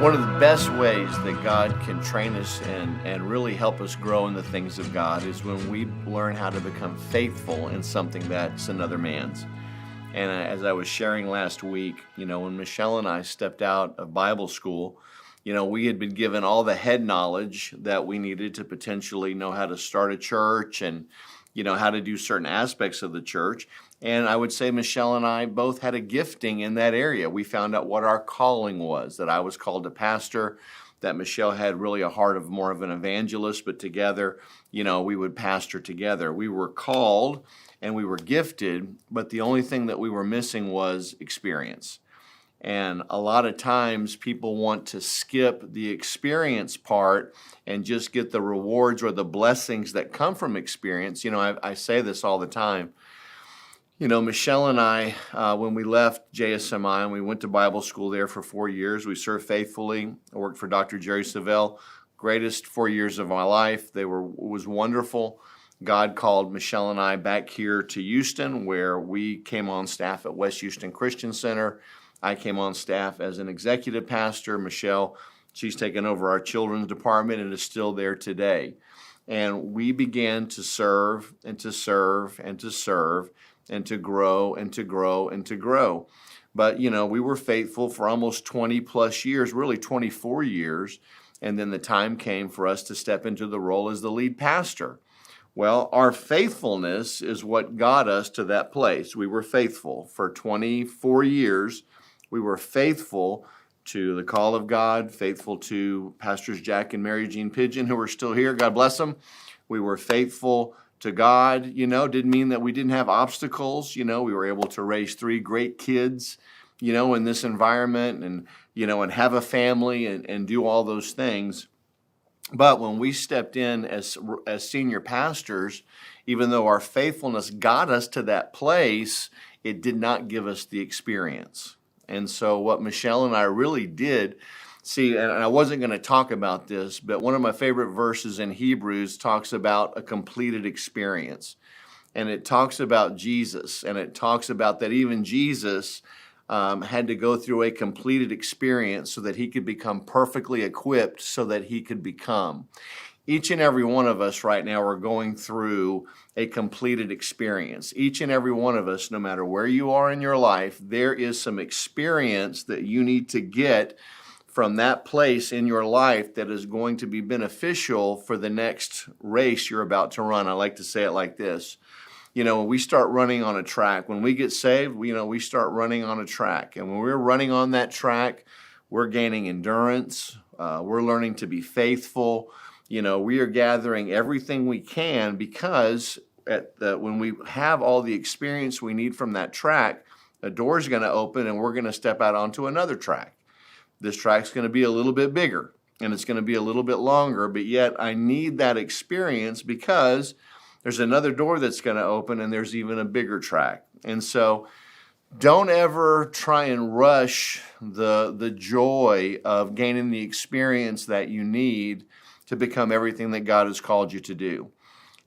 One of the best ways that God can train us and really help us grow in the things of God is when we learn how to become faithful in something that's another man's. And as I was sharing last week, when Michelle and I stepped out of Bible school, we had been given all the head knowledge that we needed to potentially know how to start a church and, how to do certain aspects of the church. And I would say Michelle and I both had a gifting in that area. We found out what our calling was, that I was called to pastor, that Michelle had really a heart of more of an evangelist, but together, we would pastor together. We were called and we were gifted, but the only thing that we were missing was experience. And a lot of times people want to skip the experience part and just get the rewards or the blessings that come from experience. I say this all the time. Michelle and I, when we left JSMI and we went to Bible school there for 4 years, we served faithfully. I worked for Dr. Jerry Savelle, greatest 4 years of my life. It was wonderful. God called Michelle and I back here to Houston, where we came on staff at West Houston Christian Center. I came on staff as an executive pastor. Michelle, she's taken over our children's department and is still there today. And we began to serve and to serve and to serve and to grow and to grow and to grow. But, we were faithful for almost 20 plus years, really 24 years. And then the time came for us to step into the role as the lead pastor. Well, our faithfulness is what got us to that place. We were faithful for 24 years. We were faithful to the call of God, faithful to Pastors Jack and Mary Jean Pigeon, who are still here. God bless them. We were faithful to God. Didn't mean that we didn't have obstacles. We were able to raise 3 great kids, in this environment and have a family and do all those things. But when we stepped in as senior pastors, even though our faithfulness got us to that place, it did not give us the experience. And so what Michelle and I really did, and I wasn't going to talk about this, but one of my favorite verses in Hebrews talks about a completed experience. And it talks about Jesus, and it talks about that even Jesus had to go through a completed experience so that he could become perfectly equipped so that he could become. Each and every one of us right now are going through a completed experience. Each and every one of us, no matter where you are in your life, there is some experience that you need to get from that place in your life that is going to be beneficial for the next race you're about to run. I like to say it like this. When we start running on a track, when we get saved, we start running on a track. And when we're running on that track, we're gaining endurance. We're learning to be faithful. We are gathering everything we can because when we have all the experience we need from that track, a door's going to open and we're going to step out onto another track. This track's going to be a little bit bigger and it's going to be a little bit longer, but yet I need that experience because there's another door that's going to open and there's even a bigger track. And so don't ever try and rush the joy of gaining the experience that you need to become everything that God has called you to do.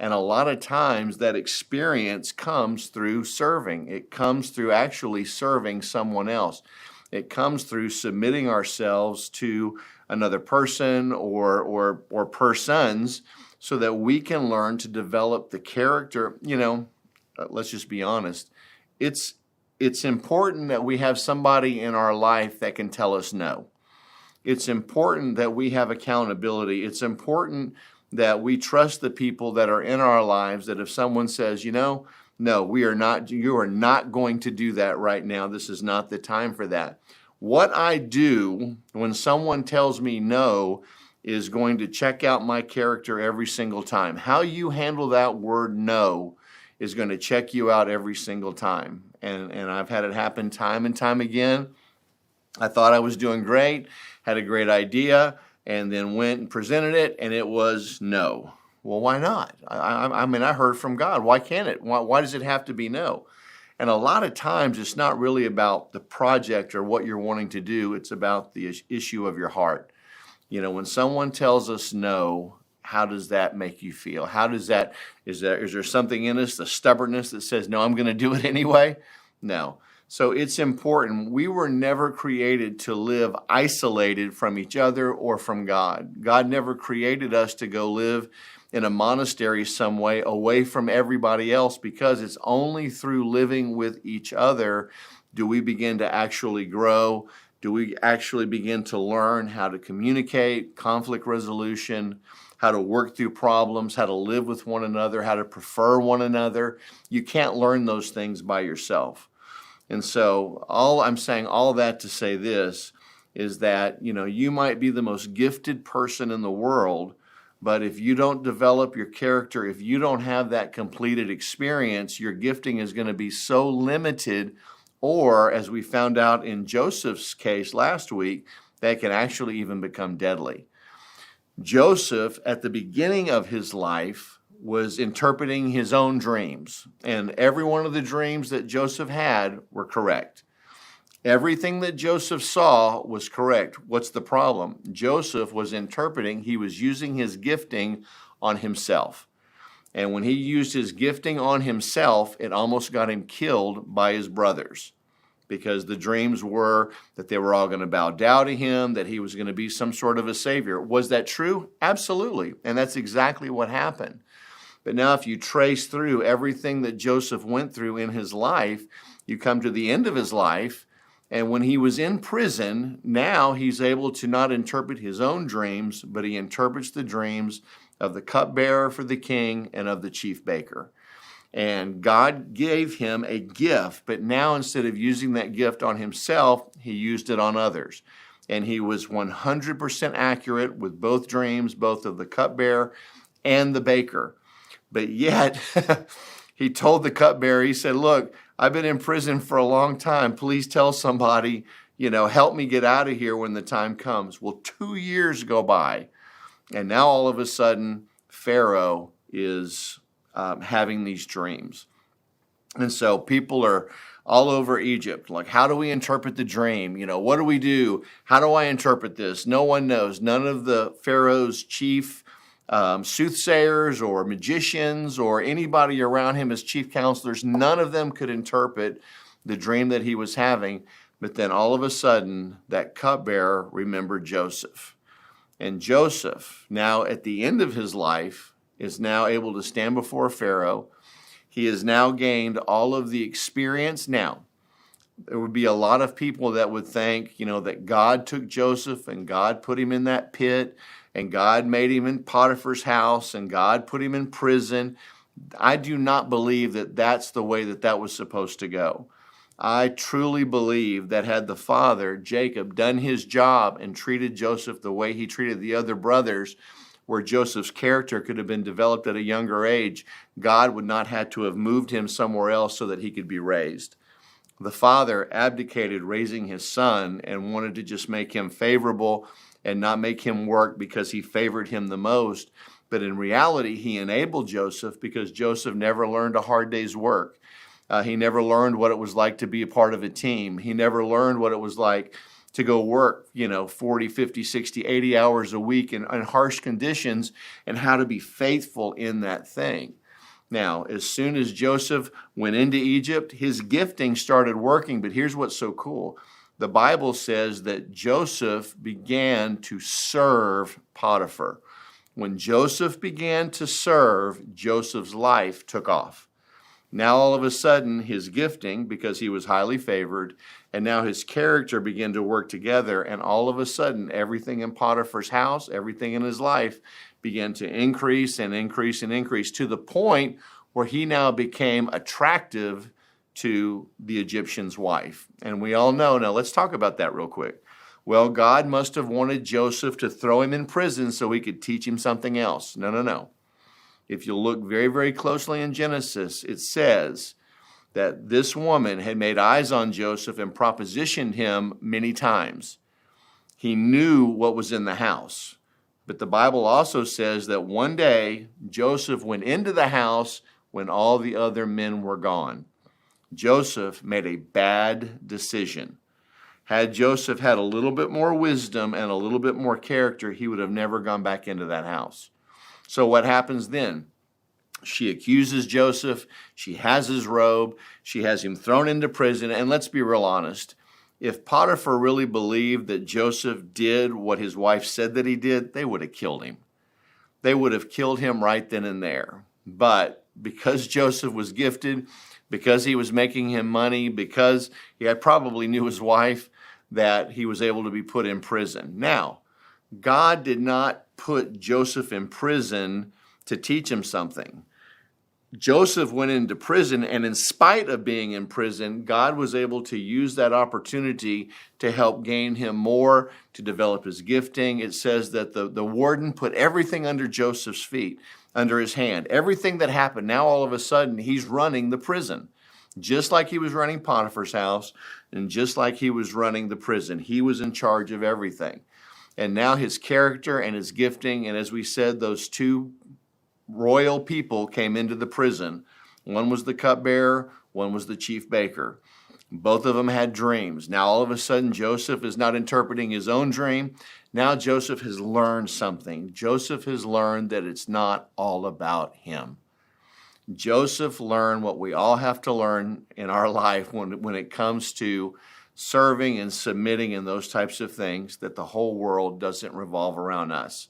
And a lot of times that experience comes through serving. It comes through actually serving someone else. It comes through submitting ourselves to another person or persons so that we can learn to develop the character. Let's just be honest. It's important that we have somebody in our life that can tell us no. It's important that we have accountability. It's important that we trust the people that are in our lives, that if someone says, no, you are not going to do that right now. This is not the time for that. What I do when someone tells me no is going to check out my character every single time. How you handle that word no is going to check you out every single time. And I've had it happen time and time again. I thought I was doing great, had a great idea, and then went and presented it, and it was no. Well, why not? I heard from God. Why can't it? Why does it have to be no? And a lot of times it's not really about the project or what you're wanting to do. It's about the issue of your heart. When someone tells us no, how does that make you feel? Is there something in us, the stubbornness that says, no, I'm going to do it anyway? No. So it's important. We were never created to live isolated from each other or from God. God never created us to go live in a monastery some way away from everybody else, because it's only through living with each other do we begin to actually grow, do we actually begin to learn how to communicate, conflict resolution, how to work through problems, how to live with one another, how to prefer one another. You can't learn those things by yourself. And so I'm saying all that to say this is that, you might be the most gifted person in the world, but if you don't develop your character, if you don't have that completed experience, your gifting is going to be so limited, or as we found out in Joseph's case last week, that can actually even become deadly. Joseph, at the beginning of his life, was interpreting his own dreams, and every one of the dreams that Joseph had were correct. Everything that Joseph saw was correct. What's the problem? Joseph was interpreting, he was using his gifting on himself. And when he used his gifting on himself, it almost got him killed by his brothers, because the dreams were that they were all going to bow down to him, that he was going to be some sort of a savior. Was that true? Absolutely. And that's exactly what happened. But now if you trace through everything that Joseph went through in his life, you come to the end of his life, and when he was in prison, now he's able to not interpret his own dreams, but he interprets the dreams of the cupbearer for the king and of the chief baker. And God gave him a gift, but now instead of using that gift on himself, he used it on others. And he was 100% accurate with both dreams, both of the cupbearer and the baker. But yet, he told the cupbearer, he said, look, I've been in prison for a long time. Please tell somebody, help me get out of here when the time comes. Well, 2 years go by, and now all of a sudden, Pharaoh is having these dreams. And so people are all over Egypt, like, how do we interpret the dream? What do we do? How do I interpret this? No one knows. None of the Pharaoh's chief soothsayers or magicians or anybody around him as chief counselors, none of them could interpret the dream that he was having. But then all of a sudden, that cupbearer remembered Joseph. And Joseph, now at the end of his life, is now able to stand before Pharaoh. He has now gained all of the experience. Now, there would be a lot of people that would think, that God took Joseph and God put him in that pit, and God made him in Potiphar's house, and God put him in prison. I do not believe that that's the way that was supposed to go. I truly believe that had the father, Jacob, done his job and treated Joseph the way he treated the other brothers, where Joseph's character could have been developed at a younger age, God would not have to have moved him somewhere else so that he could be raised. The father abdicated raising his son and wanted to just make him favorable and not make him work because he favored him the most. But in reality, he enabled Joseph because Joseph never learned a hard day's work. He never learned what it was like to be a part of a team. He never learned what it was like to go work, 40, 50, 60, 80 hours a week in harsh conditions, and how to be faithful in that thing. Now, as soon as Joseph went into Egypt, his gifting started working. But here's what's so cool. The Bible says that Joseph began to serve Potiphar. When Joseph began to serve, Joseph's life took off. Now all of a sudden, his gifting, because he was highly favored, and now his character began to work together, and all of a sudden, everything in Potiphar's house, everything in his life began to increase and increase and increase, to the point where he now became attractive to the Egyptian's wife. And we all know, now let's talk about that real quick. Well, God must have wanted Joseph to throw him in prison so he could teach him something else. No. If you look very, very closely in Genesis, it says that this woman had made eyes on Joseph and propositioned him many times. He knew what was in the house. But the Bible also says that one day Joseph went into the house when all the other men were gone. Joseph made a bad decision. Had Joseph had a little bit more wisdom and a little bit more character, he would have never gone back into that house. So what happens then? She accuses Joseph. She has his robe. She has him thrown into prison. And let's be real honest. If Potiphar really believed that Joseph did what his wife said that he did, they would have killed him. They would have killed him right then and there. But because Joseph was gifted, because he was making him money, because he probably knew his wife, that he was able to be put in prison. Now, God did not put Joseph in prison to teach him something. Joseph went into prison, and in spite of being in prison, God was able to use that opportunity to help gain him more, to develop his gifting. It says that the warden put everything under Joseph's feet, under his hand. Everything that happened, now all of a sudden, he's running the prison. Just like he was running Potiphar's house, and just like he was running the prison. He was in charge of everything. And now his character and his gifting, and as we said, those two royal people came into the prison. One was the cupbearer, one was the chief baker. Both of them had dreams. Now all of a sudden Joseph is not interpreting his own dream. Now Joseph has learned something. Joseph has learned that it's not all about him. Joseph learned what we all have to learn in our life when it comes to serving and submitting and those types of things, that the whole world doesn't revolve around us.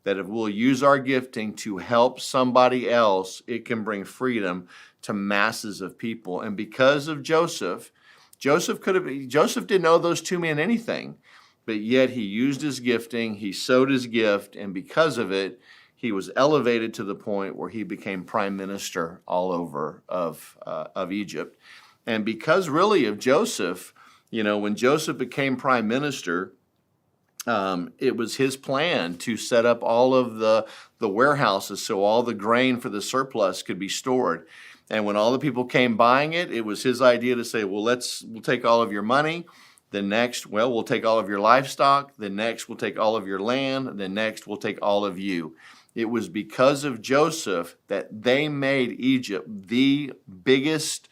That if we'll use our gifting to help somebody else, it can bring freedom to masses of people. And because of Joseph didn't owe those two men anything, but yet he used his gifting, he sowed his gift, and because of it, he was elevated to the point where he became prime minister all over of Egypt. And because really of Joseph, when Joseph became prime minister, it was his plan to set up all of the warehouses so all the grain for the surplus could be stored. And when all the people came buying it, it was his idea to say, well, we'll take all of your money. The next, we'll take all of your livestock. The next, we'll take all of your land. The next, we'll take all of you. It was because of Joseph that they made Egypt the biggest,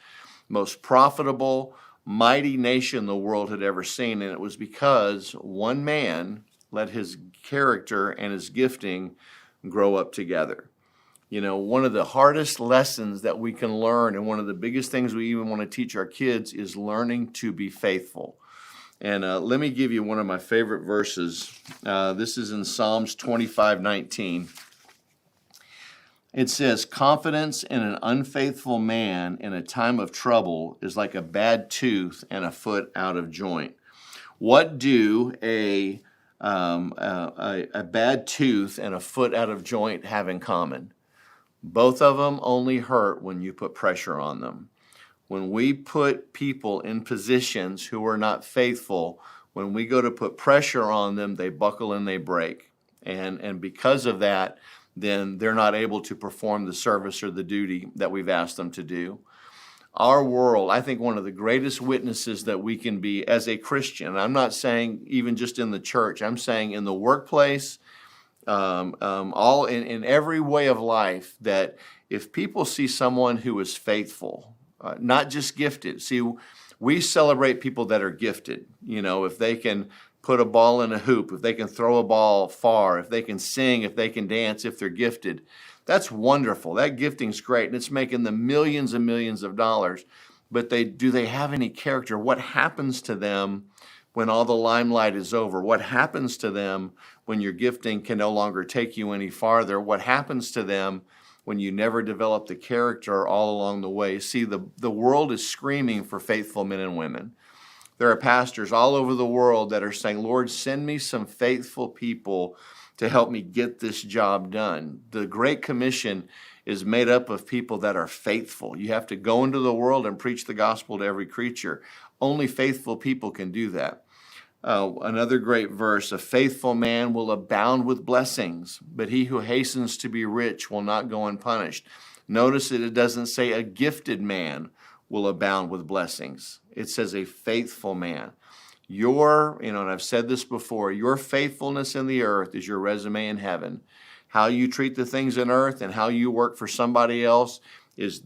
most profitable, mighty nation the world had ever seen, and it was because one man let his character and his gifting grow up together. One of the hardest lessons that we can learn, and one of the biggest things we even want to teach our kids, is learning to be faithful. And let me give you one of my favorite verses. This is in Psalms 25:19. It says, confidence in an unfaithful man in a time of trouble is like a bad tooth and a foot out of joint. What do a bad tooth and a foot out of joint have in common? Both of them only hurt when you put pressure on them. When we put people in positions who are not faithful, when we go to put pressure on them, they buckle and they break. And because of that, then they're not able to perform the service or the duty that we've asked them to do. Our world, I think one of the greatest witnesses that we can be as a Christian, I'm not saying even just in the church, I'm saying in the workplace, all in every way of life, that if people see someone who is faithful, not just gifted. See, we celebrate people that are gifted. If they can put a ball in a hoop, if they can throw a ball far, if they can sing, if they can dance, if they're gifted. That's wonderful. That gifting's great, and it's making them millions and millions of dollars. But do they have any character? What happens to them when all the limelight is over? What happens to them when your gifting can no longer take you any farther? What happens to them when you never develop the character all along the way? See, the world is screaming for faithful men and women. There are pastors all over the world that are saying, Lord, send me some faithful people to help me get this job done. The Great Commission is made up of people that are faithful. You have to go into the world and preach the gospel to every creature. Only faithful people can do that. Another great verse, a faithful man will abound with blessings, but he who hastens to be rich will not go unpunished. Notice that it doesn't say a gifted man will abound with blessings. It says a faithful man. And I've said this before, your faithfulness in the earth is your resume in heaven. How you treat the things in earth and how you work for somebody else is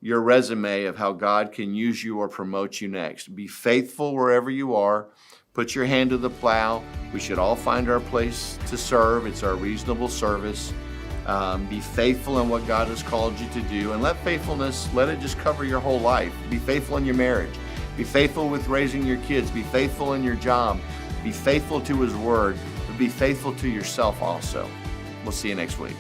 your resume of how God can use you or promote you next. Be faithful wherever you are. Put your hand to the plow. We should all find our place to serve. It's our reasonable service. Be faithful in what God has called you to do, and let faithfulness, let it just cover your whole life. Be faithful in your marriage. Be faithful with raising your kids. Be faithful in your job. Be faithful to His Word, but be faithful to yourself also. We'll see you next week.